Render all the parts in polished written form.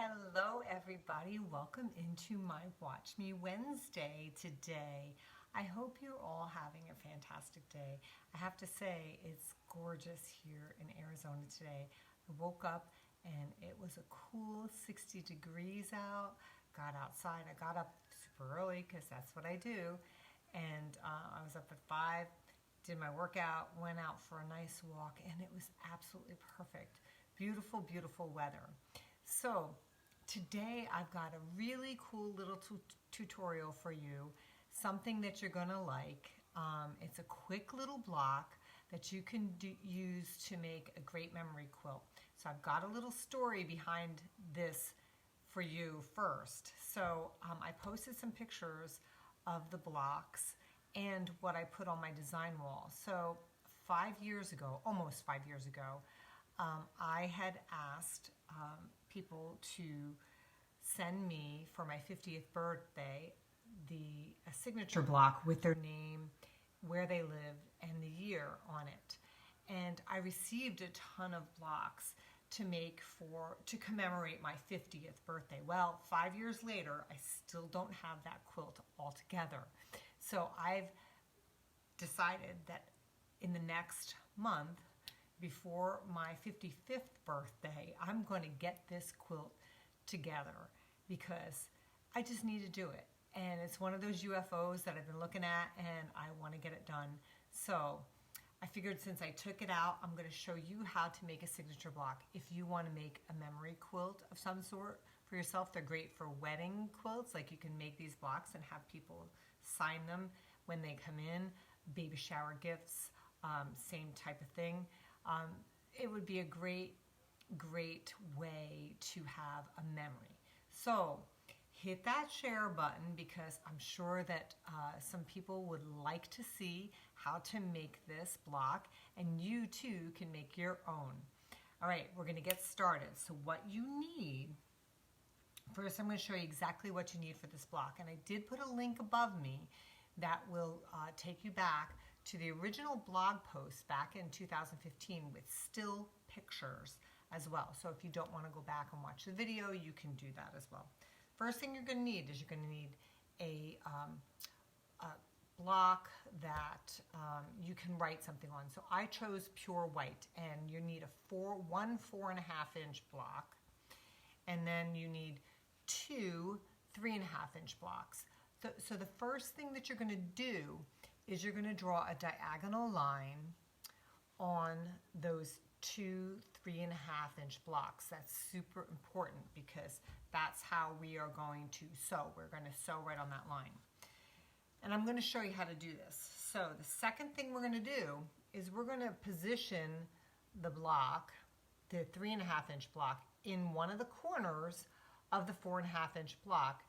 Hello everybody, welcome into my Watch Me Wednesday today. I hope you're all having a fantastic day. I have to say it's gorgeous here in Arizona today. I woke up and it was a cool 60 degrees out. Got outside, I got up super early because that's what I do. And I was up at 5, did my workout, went out for a nice walk, and it was absolutely perfect. Beautiful, beautiful weather. So today I've got a really cool little tutorial for you, something that you're going to like. It's a quick little block that you can use to make a great memory quilt. So I've got a little story behind this for you first. So I posted some pictures of the blocks and what I put on my design wall. So 5 years ago, almost 5 years ago, I had asked people to send me for my 50th birthday a signature block with their name, where they live, and the year on it. And I received a ton of blocks to make to commemorate my 50th birthday. Well, 5 years later, I still don't have that quilt all together. So I've decided that in the next month, before my 55th birthday, I'm going to get this quilt together because I just need to do it. And it's one of those UFOs that I've been looking at and I want to get it done. So I figured since I took it out, I'm going to show you how to make a signature block. If you want to make a memory quilt of some sort for yourself, they're great for wedding quilts. Like you can make these blocks and have people sign them when they come in. Baby shower gifts, same type of thing. It would be a great way to have a memory. So hit that share button because I'm sure that some people would like to see how to make this block, and you too can make your own. All right, we're going to get started. So what you need, first I'm going to show you exactly what you need for this block, and I did put a link above me that will take you back to the original blog post back in 2015 with still pictures as well. So if you don't want to go back and watch the video, you can do that as well. First thing you're going to need is you're going to need a block that you can write something on. So I chose pure white, and you need one 4.5 inch block, and then you need two 3.5 inch blocks. So the first thing that you're going to do is you're going to draw a diagonal line on those two 3.5 inch blocks. That's super important because that's how we are going to sew. We're going to sew right on that line. And I'm going to show you how to do this. So the second thing we're going to do is we're going to position the block, the 3.5 inch block, in one of the corners of the 4.5 inch block,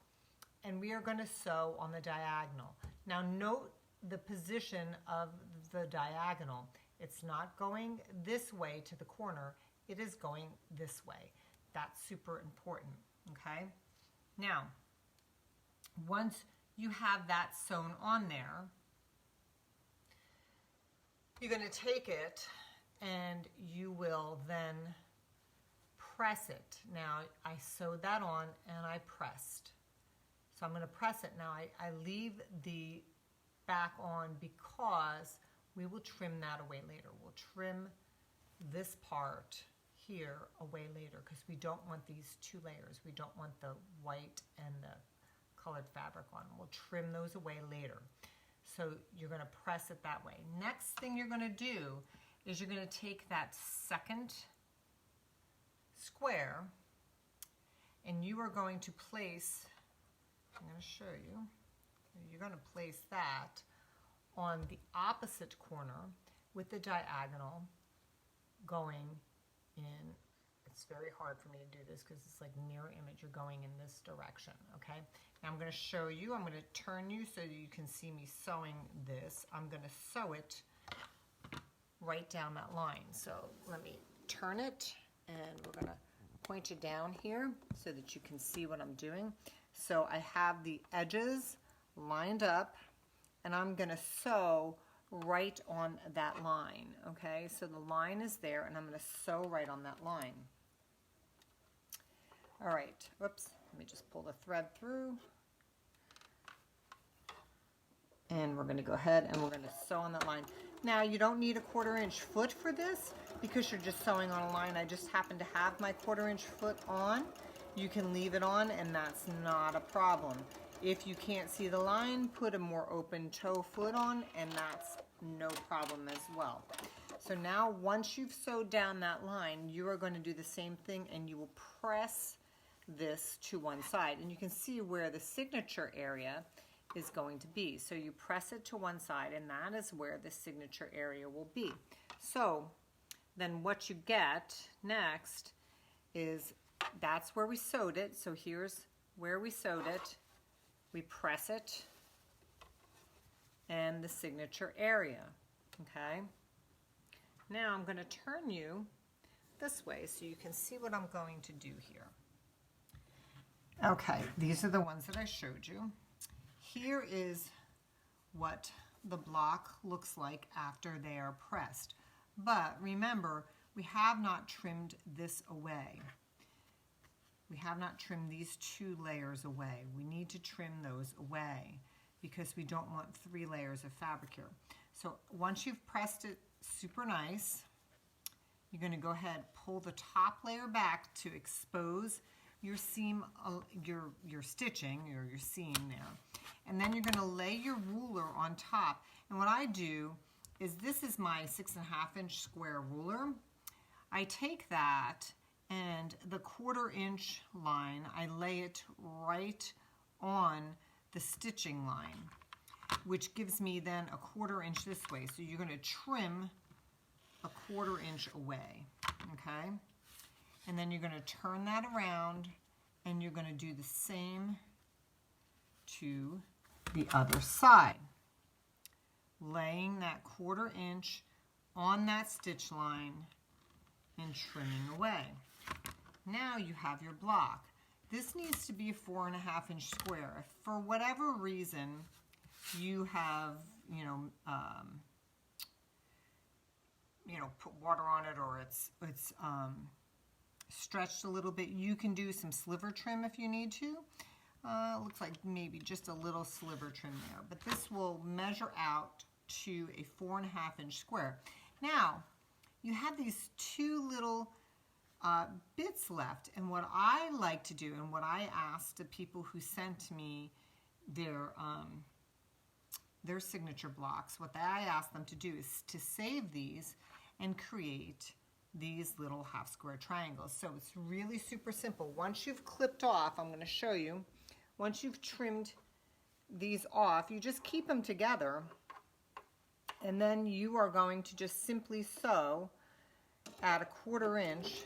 and we are going to sew on the diagonal. Now note the position of the diagonal. It's not going this way to the corner, it is going this way. That's super important, okay? Now, once you have that sewn on there, you're going to take it and you will then press it. Now, I sewed that on and I pressed. So I'm going to press it. Now, I leave the back on because we will trim that away later. We'll trim this part here away later because we don't want these two layers. We don't want the white and the colored fabric on. We'll trim those away later. So you're going to press it that way. Next thing you're going to do is you're going to take that second square and you are going to place, I'm going to show you, you're going to place that on the opposite corner with the diagonal going in. It's very hard for me to do this because it's like mirror image. You're going in this direction, okay? Now I'm going to show you. I'm going to turn you so that you can see me sewing this. I'm going to sew it right down that line. So let me turn it, and we're going to point it down here so that you can see what I'm doing. So I have the edges lined up, and I'm going to sew right on that line, okay? So the line is there, and I'm going to sew right on that line. All right, whoops, let me just pull the thread through. And we're going to go ahead and we're going to sew on that line. Now you don't need a 1/4 inch foot for this because you're just sewing on a line. I just happen to have my 1/4 inch foot on. You can leave it on and that's not a problem. If you can't see the line, put a more open toe foot on and that's no problem as well. So now once you've sewed down that line, you are going to do the same thing and you will press this to one side. And you can see where the signature area is going to be. So you press it to one side and that is where the signature area will be. So then what you get next is that's where we sewed it. So here's where we sewed it. We press it and the signature area, okay? Now I'm going to turn you this way so you can see what I'm going to do here. Okay, these are the ones that I showed you. Here is what the block looks like after they are pressed. But remember, we have not trimmed this away. We have not trimmed these 2 layers away. We need to trim those away because we don't want 3 layers of fabric here. So once you've pressed it super nice, you're going to go ahead, pull the top layer back to expose your seam, your stitching, or your seam there. And then you're going to lay your ruler on top. And what I do is, this is my 6.5 inch square ruler. I take that and the 1/4 inch line, I lay it right on the stitching line, which gives me then a 1/4 inch this way. So you're going to trim a 1/4 inch away, okay? And then you're going to turn that around and you're going to do the same to the other side, laying that 1/4 inch on that stitch line and trimming away. Now you have your block. This needs to be a 4.5 inch square. If for whatever reason you have, put water on it, or it's stretched a little bit, you can do some sliver trim if you need to. Looks like maybe just a little sliver trim there, but this will measure out to a 4.5 inch square. Now you have these 2 little bits left, and what I like to do, and what I asked the people who sent me their signature blocks, what I asked them to do is to save these and create these little half square triangles. So it's really super simple. Once you've clipped off, I'm going to show you, once you've trimmed these off, you just keep them together, and then you are going to just simply sew at a 1/4 inch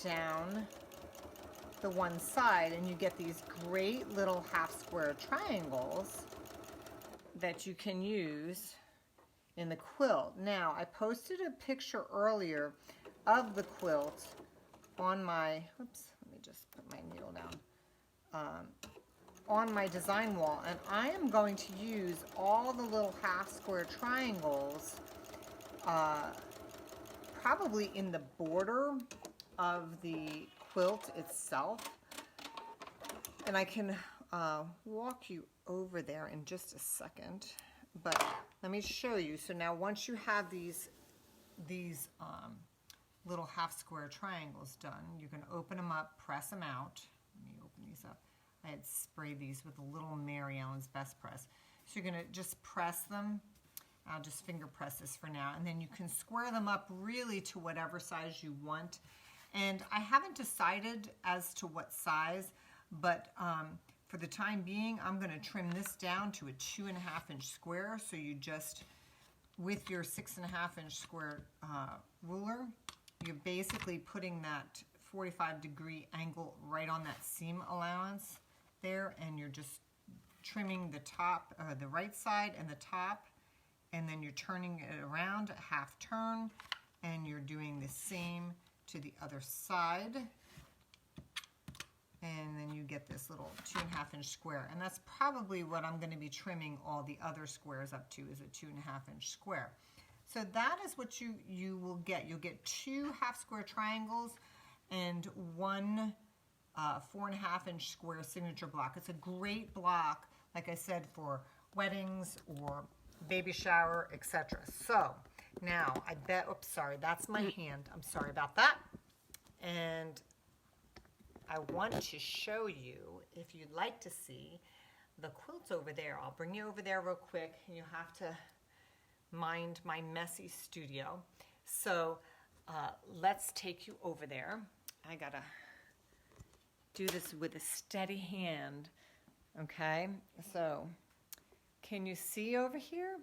down the one side, and you get these great little half square triangles that you can use in the quilt. Now, I posted a picture earlier of the quilt on my, oops, let me just put my needle down, on my design wall, and I am going to use all the little half square triangles probably in the border of the quilt itself, and I can walk you over there in just a second, but let me show you. So now once you have these little half square triangles done, you can open them up, press them out. Let me open these up. I had sprayed these with a little Mary Ellen's Best Press. So you're going to just press them. I'll just finger press this for now, and then you can square them up really to whatever size you want. And I haven't decided as to what size, but for the time being, I'm going to trim this down to a 2.5 inch square. So you just, with your 6.5 inch square ruler, you're basically putting that 45-degree angle right on that seam allowance there, and you're just trimming the top, the right side and the top, and then you're turning it around a half turn, and you're doing the same to the other side, and then you get this little 2.5 inch square, and that's probably what I'm going to be trimming all the other squares up to, is a 2.5 inch square. So that is what you will get. You'll get 2 half square triangles, and one 4.5-inch square signature block. It's a great block, like I said, for weddings or baby shower, etc. So now I bet, oops, sorry, that's my hand. I'm sorry about that. And I want to show you, if you'd like to see the quilts over there. I'll bring you over there real quick, and you have to mind my messy studio. So let's take you over there. I gotta do this with a steady hand, okay? So can you see over here?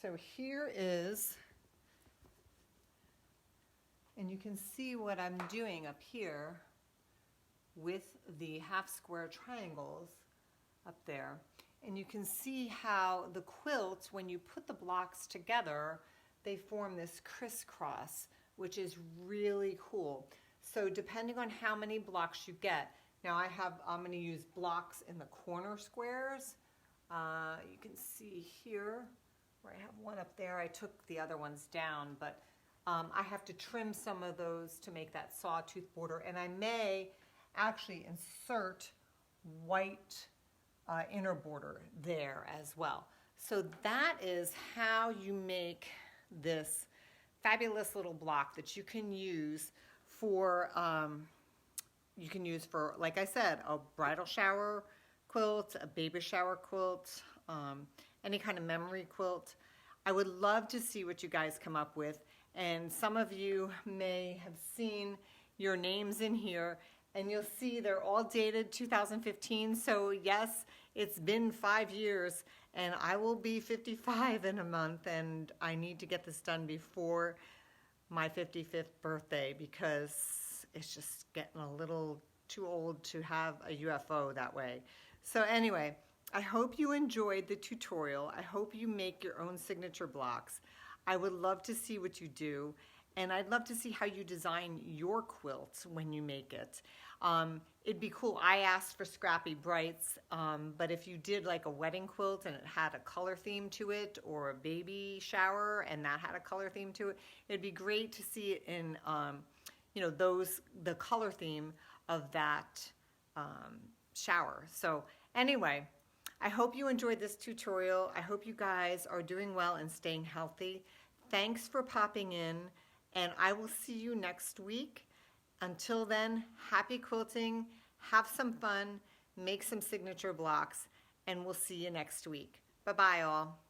So here is, and you can see what I'm doing up here with the half square triangles up there. And you can see how the quilts, when you put the blocks together, they form this crisscross, which is really cool. So depending on how many blocks you get, now I'm going to use blocks in the corner squares. You can see here where I have one up there. I took the other ones down, but I have to trim some of those to make that sawtooth border, and I may actually insert white inner border there as well. So that is how you make this fabulous little block that you can use for like I said, a bridal shower quilt, a baby shower quilt, any kind of memory quilt. I would love to see what you guys come up with, and some of you may have seen your names in here, and you'll see they're all dated 2015. So yes, it's been 5 years, and I will be 55 in a month, and I need to get this done before my 55th birthday because it's just getting a little too old to have a UFO that way. So anyway, I hope you enjoyed the tutorial. I hope you make your own signature blocks. I would love to see what you do, and I'd love to see how you design your quilt when you make it. It'd be cool. I asked for Scrappy Brights, but if you did like a wedding quilt and it had a color theme to it, or a baby shower and that had a color theme to it, it'd be great to see it in, the color theme of that shower. So anyway, I hope you enjoyed this tutorial. I hope you guys are doing well and staying healthy. Thanks for popping in, and I will see you next week. Until then, happy quilting, have some fun, make some signature blocks, and we'll see you next week. Bye-bye all.